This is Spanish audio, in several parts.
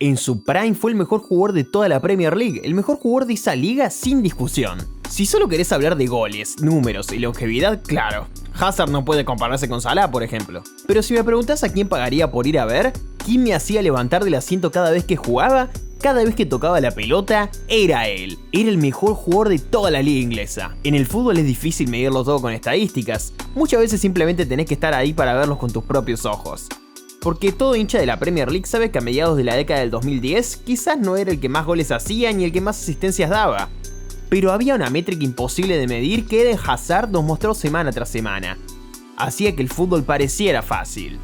En su prime fue el mejor jugador de toda la Premier League, el mejor jugador de esa liga sin discusión. Si solo querés hablar de goles, números y longevidad, claro, Hazard no puede compararse con Salah, por ejemplo. Pero si me preguntás a quién pagaría por ir a ver, quién me hacía levantar del asiento cada vez que jugaba, cada vez que tocaba la pelota, era él. Era el mejor jugador de toda la liga inglesa. En el fútbol es difícil medirlo todo con estadísticas. Muchas veces simplemente tenés que estar ahí para verlos con tus propios ojos. Porque todo hincha de la Premier League sabe que a mediados de la década del 2010 quizás no era el que más goles hacía ni el que más asistencias daba. Pero había una métrica imposible de medir que Eden Hazard nos mostró semana tras semana. Hacía que el fútbol pareciera fácil.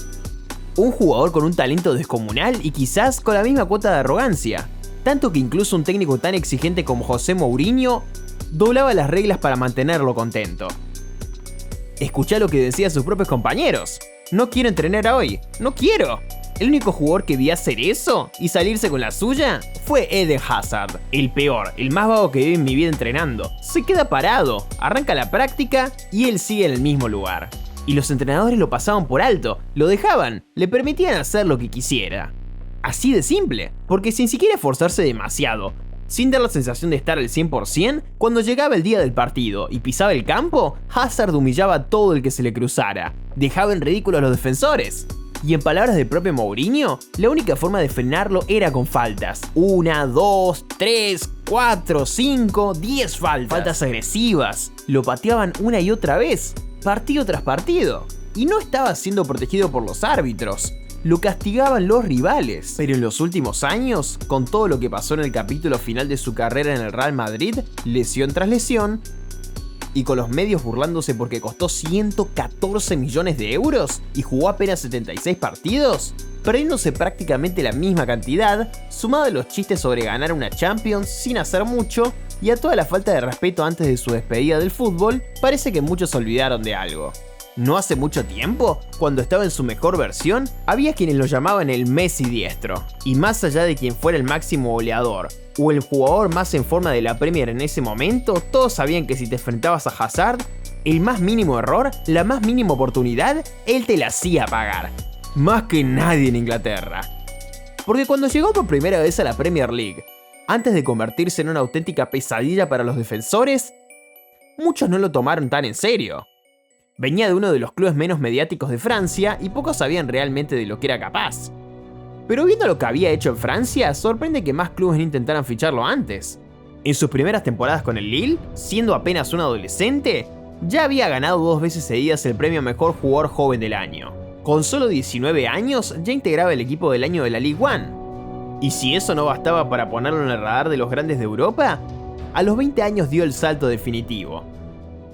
Un jugador con un talento descomunal y quizás con la misma cuota de arrogancia. Tanto que incluso un técnico tan exigente como José Mourinho doblaba las reglas para mantenerlo contento. Escuchá lo que decían sus propios compañeros. No quiero entrenar hoy, no quiero. El único jugador que vi hacer eso y salirse con la suya fue Eden Hazard. El peor, el más vago que vi en mi vida entrenando. Se queda parado, arranca la práctica y él sigue en el mismo lugar. Y los entrenadores lo pasaban por alto, lo dejaban, le permitían hacer lo que quisiera. Así de simple, porque sin siquiera esforzarse demasiado, sin dar la sensación de estar al 100%, cuando llegaba el día del partido y pisaba el campo, Hazard humillaba a todo el que se le cruzara, dejaba en ridículo a los defensores. Y en palabras del propio Mourinho, la única forma de frenarlo era con faltas. 1, 2, 3, 4, 5, 10 faltas. Faltas agresivas. Lo pateaban una y otra vez, partido tras partido. Y no estaba siendo protegido por los árbitros. Lo castigaban los rivales. Pero en los últimos años, con todo lo que pasó en el capítulo final de su carrera en el Real Madrid, lesión tras lesión, y con los medios burlándose porque costó 114 millones de euros y jugó apenas 76 partidos, perdiéndose prácticamente la misma cantidad, sumado a los chistes sobre ganar una Champions sin hacer mucho y a toda la falta de respeto antes de su despedida del fútbol, parece que muchos se olvidaron de algo. No hace mucho tiempo, cuando estaba en su mejor versión, había quienes lo llamaban el Messi diestro. Y más allá de quien fuera el máximo goleador o el jugador más en forma de la Premier en ese momento, todos sabían que si te enfrentabas a Hazard, el más mínimo error, la más mínima oportunidad, él te la hacía pagar. Más que nadie en Inglaterra. Porque cuando llegó por primera vez a la Premier League, antes de convertirse en una auténtica pesadilla para los defensores, muchos no lo tomaron tan en serio. Venía de uno de los clubes menos mediáticos de Francia y pocos sabían realmente de lo que era capaz. Pero viendo lo que había hecho en Francia, sorprende que más clubes no intentaran ficharlo antes. En sus primeras temporadas con el Lille, siendo apenas un adolescente, ya había ganado 2 veces seguidas el premio a Mejor Jugador Joven del Año. Con solo 19 años, ya integraba el equipo del año de la Ligue 1. Y si eso no bastaba para ponerlo en el radar de los grandes de Europa, a los 20 años dio el salto definitivo.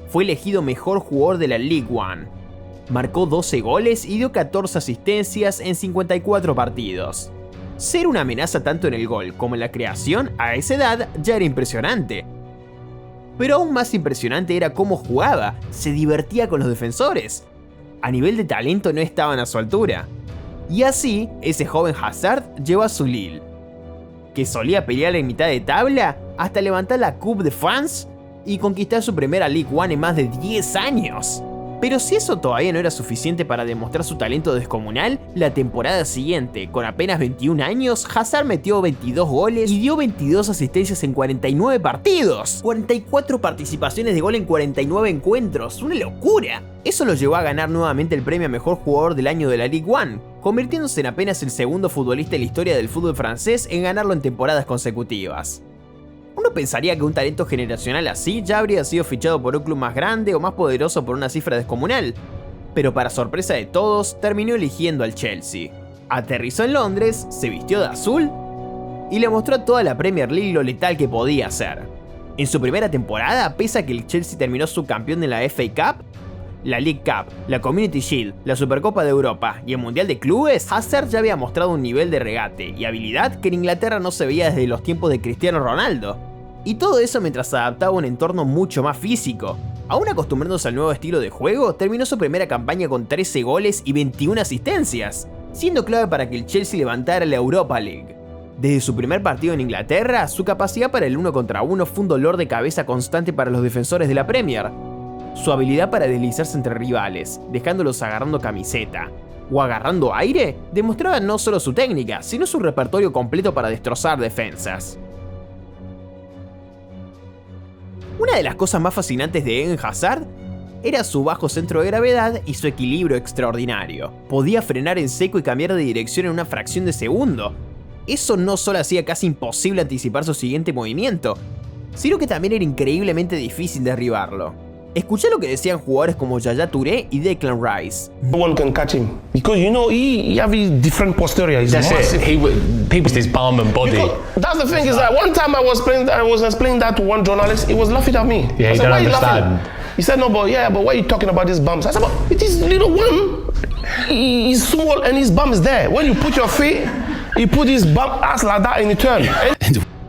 Fue elegido mejor jugador de la Ligue 1. Marcó 12 goles y dio 14 asistencias en 54 partidos. Ser una amenaza tanto en el gol como en la creación a esa edad ya era impresionante. Pero aún más impresionante era cómo jugaba, se divertía con los defensores. A nivel de talento no estaban a su altura. Y así, ese joven Hazard llegó a su Lille, que solía pelear en mitad de tabla hasta levantar la Coupe de France y conquistar su primera Ligue 1 en más de 10 años. Pero si eso todavía no era suficiente para demostrar su talento descomunal, la temporada siguiente, con apenas 21 años, Hazard metió 22 goles y dio 22 asistencias en 49 partidos. 44 participaciones de gol en 49 encuentros, ¡una locura! Eso lo llevó a ganar nuevamente el premio a Mejor Jugador del Año de la Ligue 1, convirtiéndose en apenas el segundo futbolista en la historia del fútbol francés en ganarlo en temporadas consecutivas. Uno pensaría que un talento generacional así ya habría sido fichado por un club más grande o más poderoso por una cifra descomunal, pero para sorpresa de todos, terminó eligiendo al Chelsea. Aterrizó en Londres, se vistió de azul y le mostró a toda la Premier League lo letal que podía ser. En su primera temporada, pese a que el Chelsea terminó subcampeón de la FA Cup, la League Cup, la Community Shield, la Supercopa de Europa y el Mundial de Clubes, Hazard ya había mostrado un nivel de regate y habilidad que en Inglaterra no se veía desde los tiempos de Cristiano Ronaldo. Y todo eso mientras se adaptaba a un entorno mucho más físico. Aún acostumbrándose al nuevo estilo de juego, terminó su primera campaña con 13 goles y 21 asistencias, siendo clave para que el Chelsea levantara la Europa League. Desde su primer partido en Inglaterra, su capacidad para el 1 contra 1 fue un dolor de cabeza constante para los defensores de la Premier. Su habilidad para deslizarse entre rivales, dejándolos agarrando camiseta. o agarrando aire, demostraba no solo su técnica, sino su repertorio completo para destrozar defensas. Una de las cosas más fascinantes de Eden Hazard era su bajo centro de gravedad y su equilibrio extraordinario. Podía frenar en seco y cambiar de dirección en una fracción de segundo. Eso no solo hacía casi imposible anticipar su siguiente movimiento, sino que también era increíblemente difícil derribarlo. Escuché lo que decían jugadores como Yaya Touré y Declan Rice. No one can catch him because he have a different posterior. He's That's massive. it. He was his arm and body. Because that's the thing is that one time I was explaining that to one journalist, he was laughing at me. Yeah, I he said, don't why are you understand. laughing? He said, no, but why are you talking about these bumps? I said, but it is little one. He's small and his bum is there. When you put your feet, he put his bum ass like that and he turn.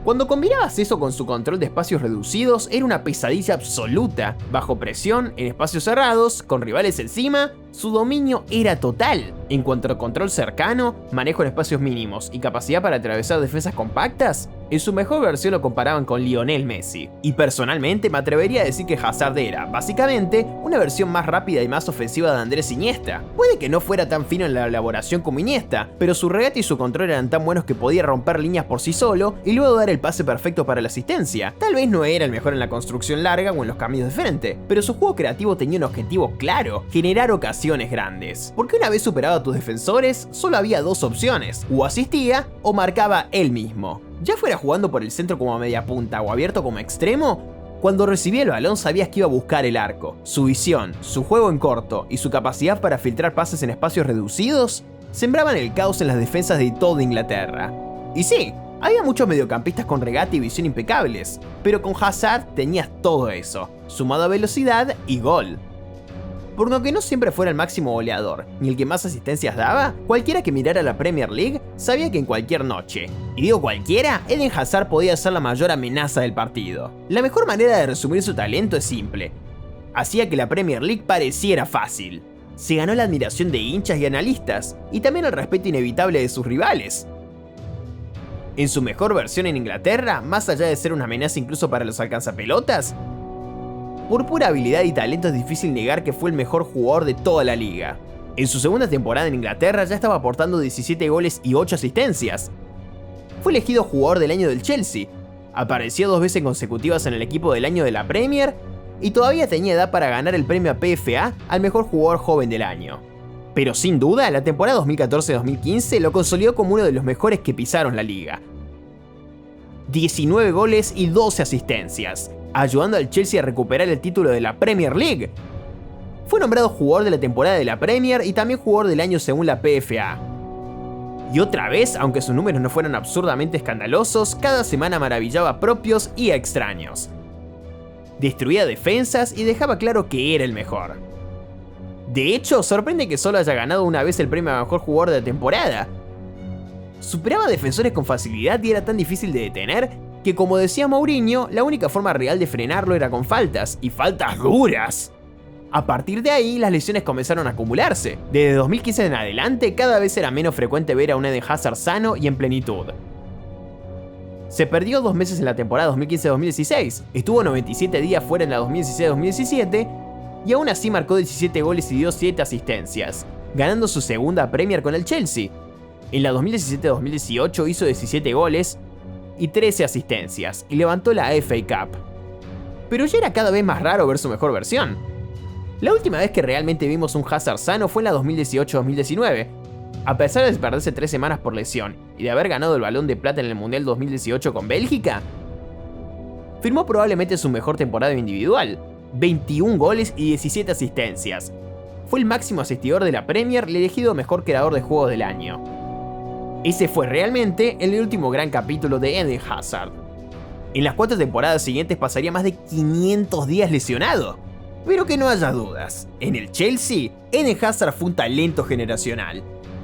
Cuando combinabas eso con su control de espacios reducidos, era una pesadilla absoluta. Bajo presión, en espacios cerrados, con rivales encima, su dominio era total. En cuanto a control cercano, manejo en espacios mínimos y capacidad para atravesar defensas compactas, en su mejor versión lo comparaban con Lionel Messi. Y personalmente me atrevería a decir que Hazard era, básicamente, una versión más rápida y más ofensiva de Andrés Iniesta. Puede que no fuera tan fino en la elaboración como Iniesta, pero su regate y su control eran tan buenos que podía romper líneas por sí solo y luego dar el pase perfecto para la asistencia. Tal vez no era el mejor en la construcción larga o en los cambios de frente, pero su juego creativo tenía un objetivo claro: generar ocasiones grandes. Porque una vez superado a tus defensores, solo había dos opciones: o asistía o marcaba él mismo. Ya fuera jugando por el centro como media punta o abierto como extremo, cuando recibía el balón sabías que iba a buscar el arco. Su visión, su juego en corto y su capacidad para filtrar pases en espacios reducidos sembraban el caos en las defensas de toda Inglaterra. Y sí, había muchos mediocampistas con regate y visión impecables, pero con Hazard tenías todo eso, sumado a velocidad y gol. Por lo que no siempre fuera el máximo goleador, ni el que más asistencias daba, cualquiera que mirara la Premier League sabía que en cualquier noche, y digo cualquiera, Eden Hazard podía ser la mayor amenaza del partido. La mejor manera de resumir su talento es simple: hacía que la Premier League pareciera fácil. Se ganó la admiración de hinchas y analistas, y también el respeto inevitable de sus rivales. En su mejor versión en Inglaterra, más allá de ser una amenaza incluso para los alcanzapelotas, por pura habilidad y talento es difícil negar que fue el mejor jugador de toda la liga. En su segunda temporada en Inglaterra ya estaba aportando 17 goles y 8 asistencias. Fue elegido jugador del año del Chelsea, apareció 2 veces consecutivas en el equipo del año de la Premier y todavía tenía edad para ganar el premio a PFA al mejor jugador joven del año. Pero sin duda, la temporada 2014-2015 lo consolidó como uno de los mejores que pisaron la liga. 19 goles y 12 asistencias, ayudando al Chelsea a recuperar el título de la Premier League. Fue nombrado jugador de la temporada de la Premier y también jugador del año según la PFA. Y otra vez, aunque sus números no fueran absurdamente escandalosos, cada semana maravillaba a propios y a extraños. Destruía defensas y dejaba claro que era el mejor. De hecho, sorprende que solo haya ganado una vez el premio a mejor jugador de la temporada. Superaba a defensores con facilidad y era tan difícil de detener que, como decía Mourinho, la única forma real de frenarlo era con faltas, y faltas duras. A partir de ahí, las lesiones comenzaron a acumularse. Desde 2015 en adelante, cada vez era menos frecuente ver a un Eden Hazard sano y en plenitud. Se perdió 2 meses en la temporada 2015-2016, estuvo 97 días fuera en la 2016-2017 y aún así marcó 17 goles y dio 7 asistencias, ganando su segunda Premier con el Chelsea. En la 2017-2018 hizo 17 goles y 13 asistencias y levantó la FA Cup. Pero ya era cada vez más raro ver su mejor versión. La última vez que realmente vimos un Hazard sano fue en la 2018-2019. A pesar de perderse 3 semanas por lesión y de haber ganado el Balón de Plata en el Mundial 2018 con Bélgica, firmó probablemente su mejor temporada individual, 21 goles y 17 asistencias. Fue el máximo asistidor de la Premier y elegido mejor creador de juegos del año. Ese fue realmente el último gran capítulo de Eden Hazard. En las 4 temporadas siguientes pasaría más de 500 días lesionado. Pero que no haya dudas, en el Chelsea, Eden Hazard fue un talento generacional.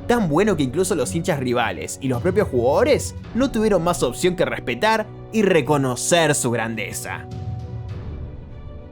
Tan bueno que incluso los hinchas rivales y los propios jugadores no tuvieron más opción que respetar y reconocer su grandeza.